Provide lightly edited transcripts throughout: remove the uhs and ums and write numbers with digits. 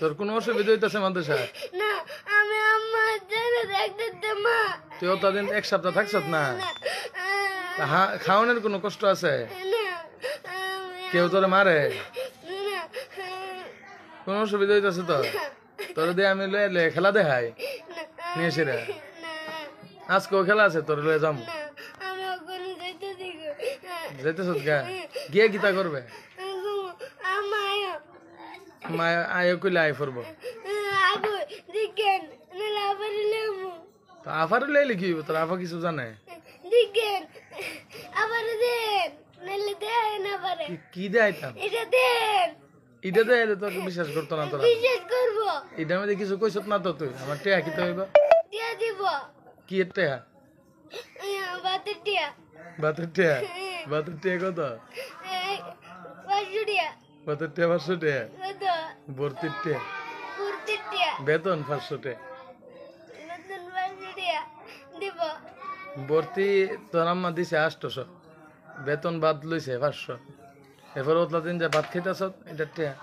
তোর কোনো অসুবিধা হইতেছে মাদ্রাসায়? না আমি আমার জেনে দেখতে মা তুই অতদিন এক সপ্তাহ থাকছত না? খাওয়ানোর কোনো কষ্ট আছে? কেউ তোরে মারে? কোন অসুবিধা হইতেছে তো? তোর দিয়ে আমি লয়ে খেলা দেখাই নিয়ে এসে রে। আজকেও খেলা আছে, তোর লয়ে যাম। যাইতেছ গা? গিয়ে গীতা করবে মায়া আয় কইলে আয় করবো। আফার লইলে কি তোর আফা কিছু জানে? কি দেখাইতাম? এটা দেয় তোকে বিশ্বাস করতো না তোরা? এটার মধ্যে কিছু কইছত না তো তুই? আমার টেয়া কি তো হইব? কি এর টেয়া? ভাতের টেয়া। ভাতের টেয়া কত? ভাতের টেয়া 500 টেয়া। ভর্তির টেয়া? বেতন 500 টেয়া। ভর্তি তোর আম্মা দিছে 800, বেতন বাদ লইছে 500। এরপর ওতলা দিন যা ভাত খাইতেছ এটা টেয়া,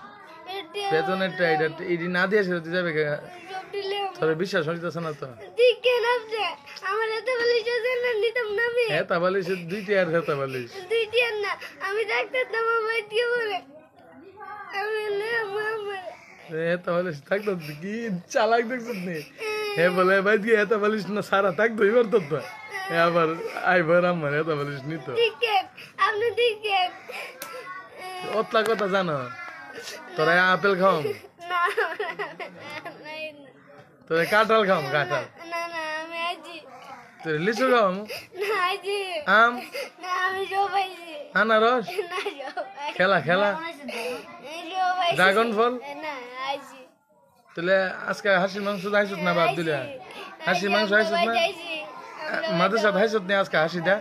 বেতনের টেয়া। এটা ইডি না দিয়ে তুই যাবে? তোর বিশ্বাস হইতেছে না তো? হেতা বালিশ 2 টিয়ার হেতা বালিশ। হেতা বালিশ থাকতো কি চালাক দেখছিস নি? হে বলে ভাই দিয়ে হেতা বালিশ না সারা থাকতো এবার তো আবার আইবার আমার হেতা বালিশ নিত। অতলা কথা জানো? তোরা আপেল খাও, তোরা কাঁঠাল খাও, কাঁঠাল। তোর লিচু খাও, আম, আনারস, খেলা খেলা, ড্রাগন ফল। তাহলে আজকে হাসির মাংস খাইছত না? বাদ দিলে হাসির মাংস খাইছত না? মাদ্রাসা খাইছত না আজকে? হাসি দা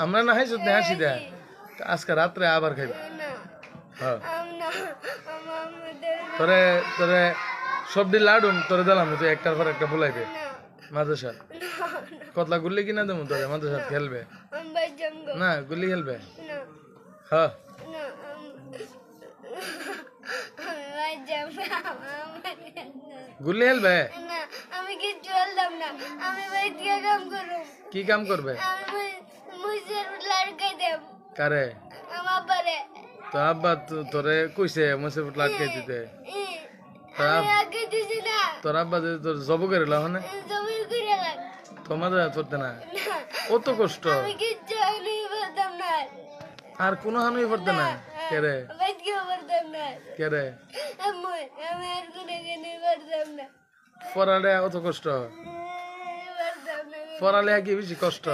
আমরা না খাইছত না? হাসি দা আজকে রাত্রে আবার খাইব। হ্যাঁ তোরে তোরে সবডি লাডুন তোরে দিলাম, তুই একটার পর একটা ফুলাইবে। মাদ্রাসা কতলা গুল্লি কিনা দেবো তোরে? মাদ্রাসা খেলবে না? গুল্লি খেলবে? হ্যাঁ গুল্লি খেলবে? কি কাম করবে? কারে? তো আব্বা তোরে কইছে মুসে লাটকাই দিতে? তোর আব্বা তোর জব করে লাগানে তোমার করতে না? কত কষ্ট আর কোনো হানুই পড়তে না? কেরে কেরে পড়ালে অত কষ্ট? পড়ালে কি বেশি কষ্ট?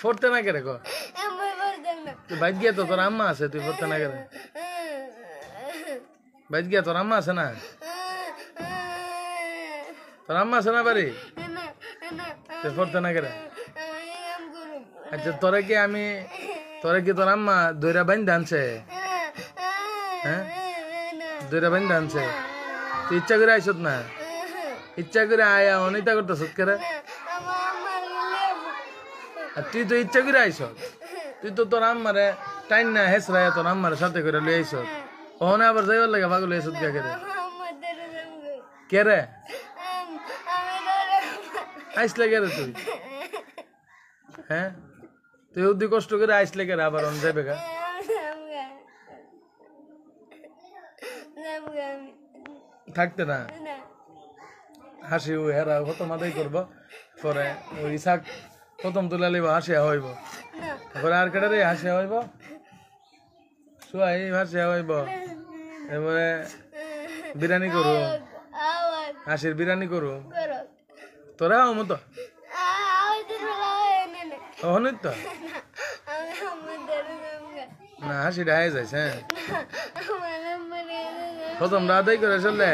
পড়তে না কেরে? বাইক গিয়া তো তোর আম্মা আছে, তুই পড়তে না কেরে? বাইক গিয়া তোর আম্মা আছে না? তোর আম্মা আছে না বাড়ি? তুই পড়তে না কেরে? আচ্ছা তোরে কি তোর আম্মা দইরা বাইন আনছে? হ্যাঁ দইরা বাইন আনছে? তুই ইচ্ছা করে আইসত না? ইচ্ছা করে আয়া অনিতা করতেছ কেরে? তুই তো ইচ্ছা করে আইস, তুই তো তোর আম্মারে টাইম না হেসরাই তোর আম্মার সাথে করে লই আইস। ওখানে আবার যাইবার লাগে পাগল হয়েছত কে কেরে? কেরে আইসলে কেরে তুই? হ্যাঁ তুই অতি কষ্ট করে আইসলে কেরে? আবার অন যাবে গা? থাকতে না? হাসি হেরা কত মাদাই করবো, পরে ওই শাক প্রথম তুলে লিব, হাসিয়া হইব। তারপরে আর কেটে হাসিয়া হইব, শুয়াই হাসিয়া হইব। এবারে বিরিয়ানি করু, হাসির বিরিয়ানি করু। তোরা মতো অহনিত তো না? হাসিটা হাই যাইছে। হ্যাঁ প্রথম রাতেই করে চললে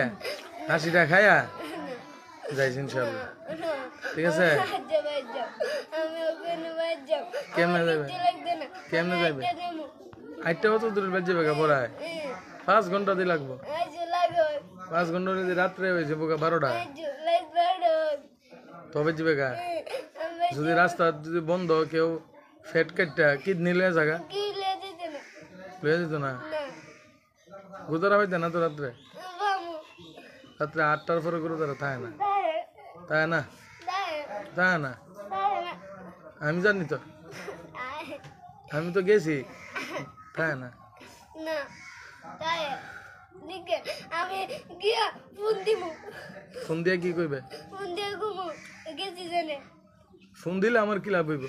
হাসিটা খায়া যাইছে ইনশাল্লাহ। ঠিক আছে? কেমনে যাবে? কেমনে যাবে? 8টা কত দূরের বাদ যাবে? পড়ায় 5 ঘন্টা দিয়ে লাগবো। 5 ঘন্টা যদি রাত্রে হয়েছে বোকা 12টা তবে যাবে গা। যদি রাস্তা যদি বন্ধ, কেউ ফেট কাটটা কিডনি লয়ে জায়গা লয়ে যেত না? গুরুদ্বারা হইতে না তো রাত্রে বামু রাত্রে 8টার পরে গুরুদ্বারা থাকে না দায়ে তাই না দায়ে তাই না দায়ে আমি জানি তো আয় আমি তো গেছি তাই না না দায়ে দিকে আমি গিয়া ফোন দিমু ফোন দিয়ে কি কইবে ফোন দিয়ে ঘুমু গেছি জানে ফোন দিলে আমার কি লাভ হইব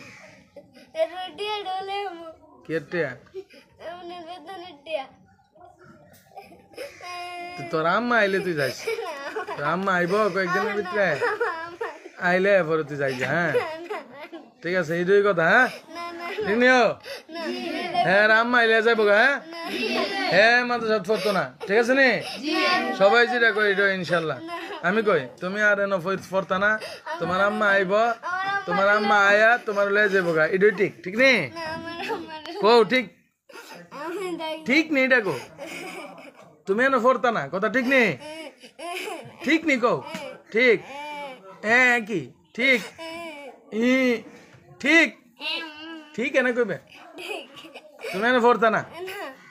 রুটিয়া ডলে আমু কেটে এমনি বেতনের টিয়া তোর আম্মা আইলে তুই যাইস তোর আম্মা আইব কয়েকদিনের ভিতরে আইলে পরে তুই যাইবি হ্যাঁ ঠিক আছে এইটাই কথা হ্যাঁ ঠিক নিও হ্যাঁ আম্মা আইলে যাইব হ্যাঁ হ্যাঁ মাথা সাত পড়তো না ঠিক আছে নি সবাই যেটা কই এটা ইনশাল্লাহ আমি কই তুমি আর এনে পড়তা না তোমার আম্মা আইব তোমার আম্মা আয়া তোমার লয়ে যাবো গা এটাই ঠিক ঠিক নি কো ঠিক ঠিক নেই এটা কো তুমি এনে পড়তা না কথা ঠিক নেই ঠিক নি কো ঠিক হ্যাঁ কি ঠিক ই ঠিক ঠিক এনে কইবে তুমি এনে পড়তা না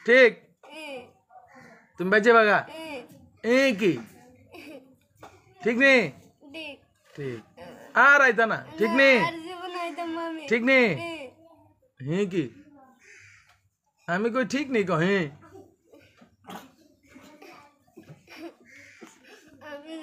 ঠিক তুমি বেঁচে বাগা এ কি ঠিক নেই ঠিক আর আইতা না ঠিক নেই ঠিক নেই হে কি আমি কই ঠিক নেই কো হে আমি